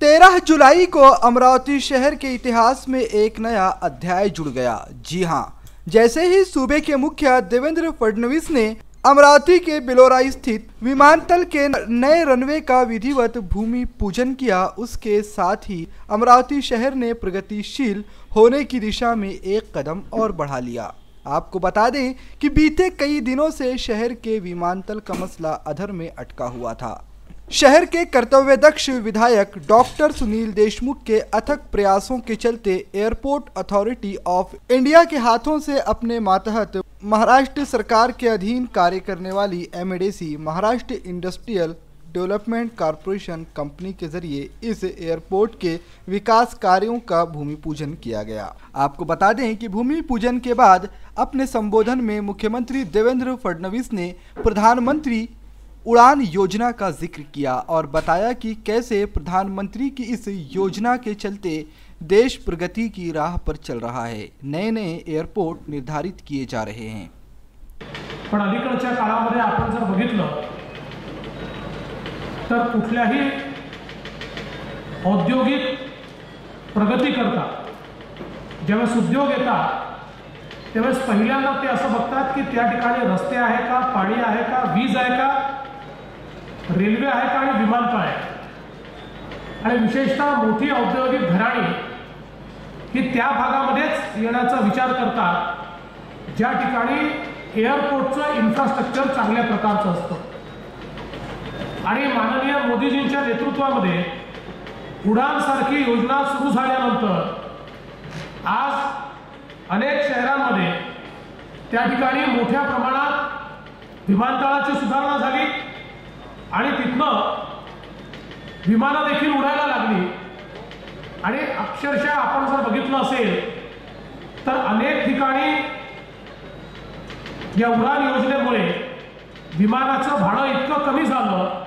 13 जुलाई को अमरावती शहर के इतिहास में एक नया अध्याय जुड़ गया। जी हां, जैसे ही सूबे के मुखिया देवेंद्र फडणवीस ने अमरावती के बिलोरा स्थित विमानतल के नए रनवे का विधिवत भूमि पूजन किया, उसके साथ ही अमरावती शहर ने प्रगतिशील होने की दिशा में एक कदम और बढ़ा लिया। आपको बता दें कि बीते कई दिनों से शहर के विमानतल का मसला अधर में अटका हुआ था। शहर के कर्तव्यदक्ष विधायक डॉक्टर सुनील देशमुख के अथक प्रयासों के चलते एयरपोर्ट अथॉरिटी ऑफ इंडिया के हाथों से अपने मातहत महाराष्ट्र सरकार के अधीन कार्य करने वाली MIDC Maharashtra industrial development corporation company के जरिए इस एयरपोर्ट के विकास कार्यों का भूमि पूजन किया गया। आपको बता दें कि भूमि पूजन के बाद अपने संबोधन में मुख्यमंत्री देवेंद्र फडणवीस ने प्रधानमंत्री उड़ान योजना का जिक्र किया और बताया कि कैसे प्रधानमंत्री की इस योजना के चलते देश प्रगति की राह पर चल रहा है। नए नए एयरपोर्ट निर्धारित किए जा रहे हैं। पण अलीकडच्या काळामध्ये आपण जर बघितलं तर कुठल्याही औद्योगिक प्रगती करता ज्यावेळेस उद्योग येतात त्यावेळेस पहिल्यांदा ते असं बघतात की त्या ठिकाणी रस्ते आहे का, पाणी आहे का, वीज आहे का, रेल्वे आहे का आणि विमानतळ आहे। आणि विशेषतः मोठी औद्योगिक घराणी ही त्या भागामध्येच येण्याचा विचार करतात ज्या ठिकाणी एअरपोर्टचं इन्फ्रास्ट्रक्चर चांगल्या प्रकारचं असतं। आणि माननीय मोदीजींच्या नेतृत्वामध्ये उडान सारखी योजना सुरू झाल्यानंतर आज अनेक शहरांमध्ये त्या ठिकाणी मोठ्या प्रमाणात विमानतळाची सुधारणा झाली आणि तिथनं विमानं देखील उडायला लागली। आणि अक्षरशः आपण जर बघितलं असेल तर अनेक ठिकाणी या उडान योजनेमुळे विमानाचं भाडं इतकं कमी झालं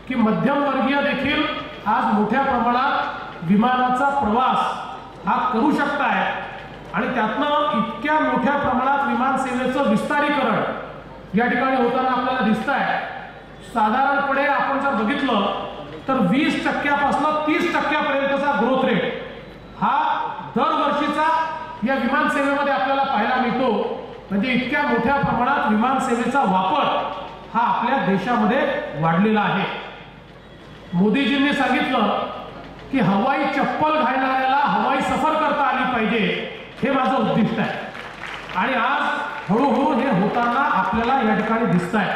की मध्यमवर्गीय देखील आज मोठ्या प्रमाणात विमानाचा प्रवास हा करू शकताय। आणि त्यातनं इतक्या मोठ्या प्रमाणात विमान सेवेचं विस्तारीकरण या ठिकाणी होताना आपल्याला दिसतंय। साधारणपणे आपण जर बघितलं तर 20% 30% ग्रोथ रेट हा दरवर्षीचा या विमान सेवेमध्ये आपल्याला पाहायला मिळतो। म्हणजे इतक्या मोठ्या प्रमाणात विमान सेवेचा वापर हा आपल्या देशामध्ये वाढलेला आहे। मोदीजींनी सांगितलं की हवाई चप्पल घालणाऱ्याला हवाई सफर करता आली पाहिजे, हे माझं उद्दिष्ट आहे। आणि आज हळूहळू हे होताना आपल्याला या ठिकाणी दिसतंय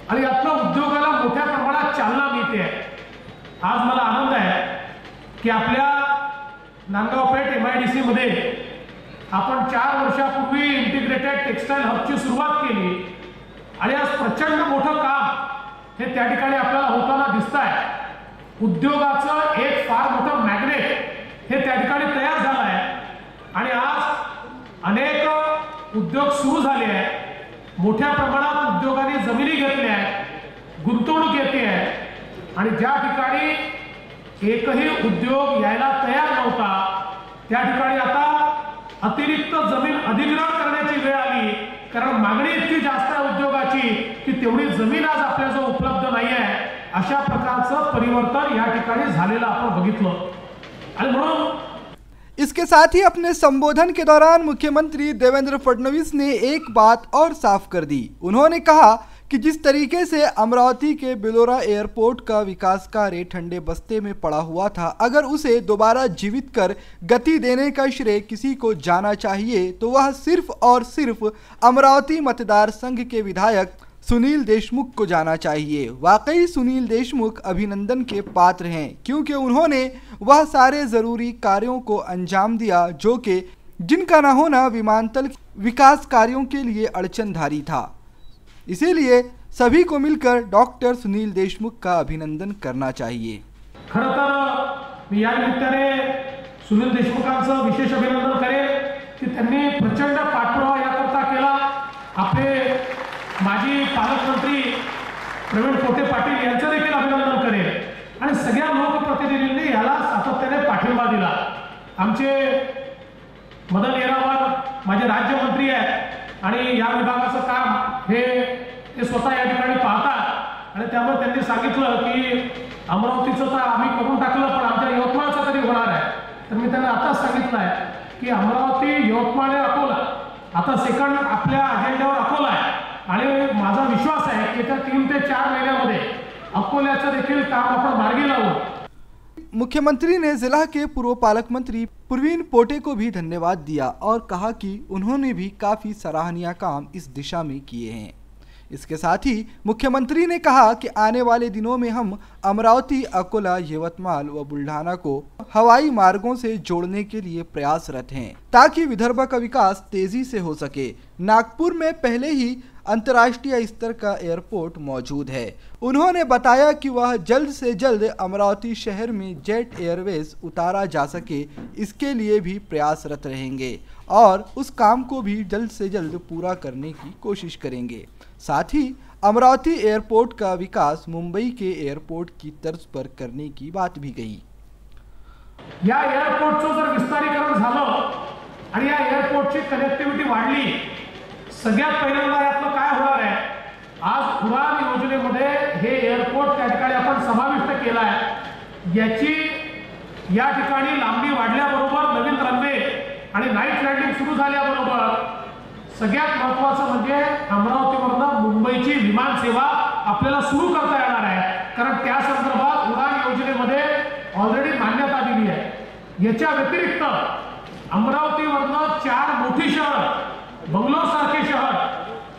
आणि यातनं उद्योगाला मोठ्या प्रमाणात चालना मिळते आहे। आज मला आनंद आहे की आपल्या नांदगावपेठ एमआयडीसी मध्ये आपण 4 वर्षापूर्वी इंटिग्रेटेड टेक्सटाईल हबची सुरुवात केली आणि आज प्रचंड मोठं काम हे त्या ठिकाणी आपल्याला होताना दिसतंय। उद्योगाचं एक फार मोठं मॅग्नेट हे त्या ठिकाणी तयार झालं आहे आणि आज अनेक उद्योग सुरू झाले आहेत। मोठ्या प्रमाणात उद्योगांनी जमिनी घेतल्या आहेत, गुंतवणूक येते आहे आणि ज्या ठिकाणी एकही उद्योग यायला तयार नव्हता त्या ठिकाणी आता अतिरिक्त जमीन अधिग्रहण करण्याची वेळ आली, कारण मागणी इतकी जास्त आहे उद्योगाची की तेवढी जमीन आज आपल्याजवळ उपलब्ध नाही आहे। अशा प्रकारचं परिवर्तन या ठिकाणी झालेलं आपण बघितलं। आणि म्हणून इसके साथ ही अपने संबोधन के दौरान मुख्यमंत्री देवेंद्र फडणवीस ने एक बात और साफ कर दी। उन्होंने कहा कि जिस तरीके से अमरावती के बिलोरा एयरपोर्ट का विकास कार्य ठंडे बस्ते में पड़ा हुआ था, अगर उसे दोबारा जीवित कर गति देने का श्रेय किसी को जाना चाहिए तो वह सिर्फ और सिर्फ अमरावती मतदार संघ के विधायक सुनील देशमुख को जाना चाहिए। वाकई सुनील देशमुख अभिनंदन के पात्र हैं, क्योंकि उन्होंने वह सारे ज़रूरी कार्यों को अंजाम दिया जो कि जिनका न होना विमानतल विकास कार्यों के लिए अड़चनधारी था। इसीलिए सभी को मिलकर डॉक्टर सुनील देशमुख का अभिनंदन करना चाहिए। खरं तर मी या निमित्ताने सुनील देशमुखांचं विशेष अभिनंदन करेन की त्यांनी प्रचंड पाठपुरावा याकरता केला। आपले माजी पालकमंत्री प्रवीण पोटे पाटील यांचं देखील अभिनंदन करेन आणि सगळ्या लोकप्रतिनिधींनी याला सातत्याने पाठिंबा दिला। आमचे मदन येरावार माझे राज्यमंत्री आहेत आणि या विभागाचं काम हे स्वतः या ठिकाणी पाहतात आणि त्यामुळे त्यांनी सांगितलं की अमरावतीचं तर आम्ही करून टाकलं, पण तर मी त्यांना आताच सांगितलं आहे की अमरावती, यवतमाळ आणि अकोला आता सेकंड आपल्या अजेंड्यावर अकोला आहे आणि माझा विश्वास आहे की येत्या 3 ते 4 महिन्यामध्ये अकोल्याचं देखील काम आपण मार्गी लावू। मुख्यमंत्री ने जिला के पूर्व पालक मंत्री प्रवीण पोटे को भी धन्यवाद दिया और कहा कि उन्होंने भी काफी सराहनीय काम इस दिशा में किए हैं। इसके साथ ही मुख्यमंत्री ने कहा कि आने वाले दिनों में हम अमरावती, अकोला, यवतमाल व बुल्ढाना को हवाई मार्गों से जोड़ने के लिए प्रयासरत हैं ताकि विदर्भ का विकास तेजी से हो सके। नागपुर में पहले ही अंतर्राष्ट्रीय स्तर का एयरपोर्ट मौजूद है। उन्होंने बताया कि वह जल्द से जल्द अमरावती शहर में जेट एयरवेज उतारा जा सके, इसके लिए भी प्रयासरत रहेंगे और उस काम को भी जल्द से जल्द पूरा करने की कोशिश करेंगे। साथ ही अमरावती एयरपोर्ट का विकास मुंबई के एयरपोर्ट की तर्ज पर करने की बात भी कही। या एयरपोर्टचं जर विस्तारीकरण झालं आणि या एयरपोर्टची कनेक्टिव्हिटी वाढली, सगळ्यात पहिल्यांदा यातलं काय होणार आहे, आज उडान योजनेमध्ये हे एयरपोर्ट त्या ठिकाणी आपण समाविष्ट केला आहे। याची या ठिकाणी लांबी वाढल्याबरोबर नवीन रनवे आणि नाईट लँडिंग सुरू झाल्याबरोबर सगळ्यात महत्त्वाचं म्हणजे अमरावतीवरून मुंबईची विमान सेवा आपल्याला सुरू करता येणार आहे, कारण त्या संदर्भात उडान योजनेमध्ये ऑलरेडी मान्यता दिली आहे। याच्या व्यतिरिक्त अमरावतीवरून 4 मोठी शहर, बंगलोर सारखे शहर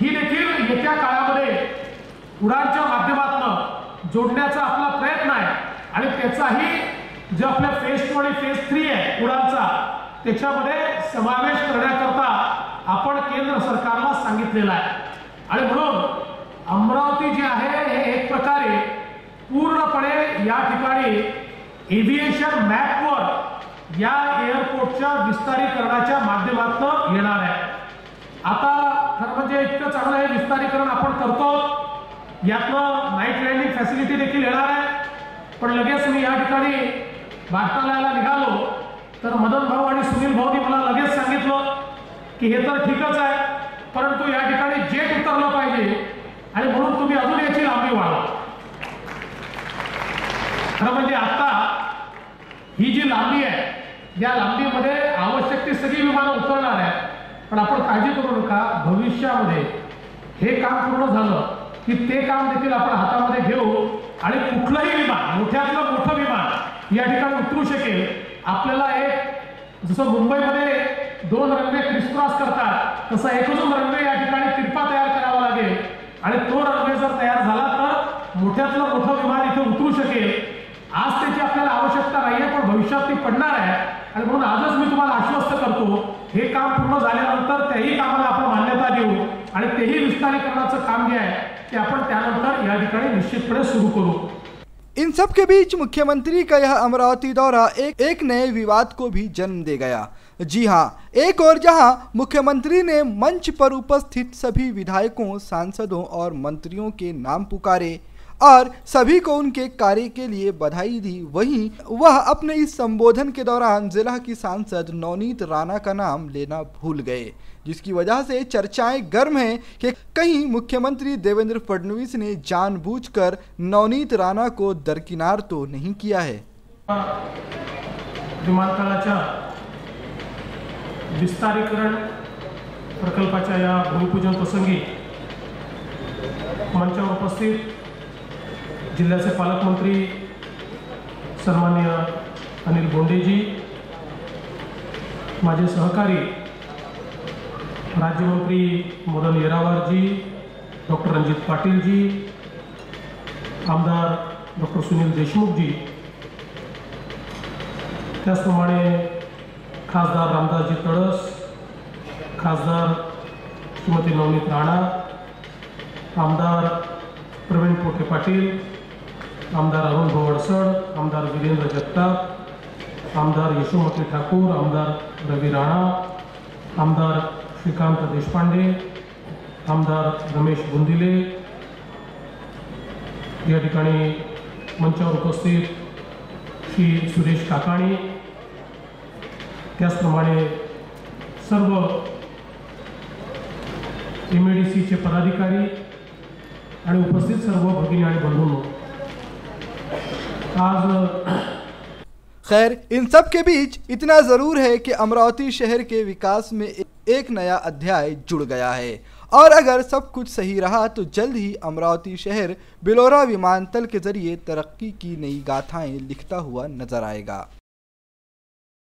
ही देखील येत्या काळामध्ये उडानच्या माध्यमातून जोडण्याचा आपला प्रयत्न आहे आणि त्याचाही जो आपल्या फेज 2 आणि फेज 3 आहे उडानचा, त्याच्यामध्ये समावेश करण्याकरता आपण केंद्र सरकारला सांगितलेलं आहे। आणि म्हणून अमरावती जे आहे हे एक प्रकारे पूर्णपणे या ठिकाणी एव्हिएशन मॅपवर या एअरपोर्टच्या विस्तारीकरणाच्या माध्यमातून येणार आहे। आता खरं म्हणजे इतकं चांगलं हे विस्तारीकरण आपण करतो, यातनं नाईट लँडिंग फॅसिलिटी देखील येणार आहे। पण लगेच मी या ठिकाणी भारताला निघालो तर मदन भाऊ आणि सुनील भाऊनी मला लगेच सांगितलं की हे तर ठीकच आहे, परंतु या ठिकाणी जेट उतरलं पाहिजे आणि म्हणून तुम्ही अजून याची लांबी वाढवा। खरं म्हणजे आता ही जी लांबी आहे, या लांबीमध्ये आवश्यक ती सगळी विमानं उतरणार आहे, पण आपण काळजी करू नका, भविष्यामध्ये हे काम पूर्ण झालं की ते काम देखील आपण हातामध्ये घेऊ आणि कुठलंही विमान, मोठ्यातलं मोठं विमान या ठिकाणी उतरू शकेल। आपल्याला एक जसं मुंबईमध्ये 2 रनवे क्रिसक्रॉस करतात तसा एकच रनवे या ठिकाणी तिरपा तयार करावा लागेल आणि तो रनवे जर तयार झाला तर मोठ्यातलं मोठं विमान इथे उतरू शकेल। आज त्याची आपल्याला आवश्यकता नाहीये, पण भविष्यात ती पडणार आहे आणि म्हणून आजच मी तुम्हाला आश्वस्त करतो, हे काम पूर्ण झाल्यानंतर त्याही कामाला आपण मान्यता देऊ आणि तेही विस्तारीकरणाचं काम जे आहे ते आपण त्यानंतर या ठिकाणी निश्चितपणे सुरू करू। इन सब के बीच मुख्यमंत्री का यह अमरावती दौरा एक नए विवाद को भी जन्म दे गया। जी हां, एक और जहां मुख्यमंत्री ने मंच पर उपस्थित सभी विधायकों, सांसदों और मंत्रियों के नाम पुकारे और सभी को उनके कार्य के लिए बधाई दी, वहीं वह अपने इस संबोधन के दौरान जिला की सांसद नवनीत राणा का नाम लेना भूल गए, जिसकी वजह से चर्चाएं गर्म हैं कि कहीं मुख्यमंत्री देवेंद्र फडणवीस ने जानबूझकर नवनीत राणा को दरकिनार तो नहीं किया है। विमानतळाच्या विस्तारीकरण प्रकल्पाच्या या भूमिपूजन प्रसंगी मंचावर उपस्थित जिल्ह्याचे पालकमंत्री सन्माननीय अनिल बोंडेजी, माझे सहकारी राज्यमंत्री मदन येरावारजी, डॉक्टर रणजित पाटीलजी, आमदार डॉक्टर सुनील देशमुखजी, त्याचप्रमाणे खासदार रामदासजी तडस, खासदार श्रीमती नवनीत राणा, आमदार प्रवीण पोटे पाटील, आमदार अरुण भाऊ अडसड, आमदार वीरेंद्र जगताप, आमदार यशोमती ठाकूर, आमदार रवी राणा, आमदार श्रीकांत देशपांडे, आमदार रमेश बुंदिले, या ठिकाणी मंचावर उपस्थित श्री सुरेश काकाणी, त्याचप्रमाणे सर्व MADCचे पदाधिकारी आणि उपस्थित सर्व भगिनी आणि बंधूंनो, आज खैर, इन सब के बीच इतना जरूर है कि अमरावती शहर के विकास में एक नया अध्याय जुड़ गया है और अगर सब कुछ सही रहा तो जल्द ही अमरावती शहर बिलोरा विमानतल के जरिए तरक्की की नई गाथाएं लिखता हुआ नजर आएगा।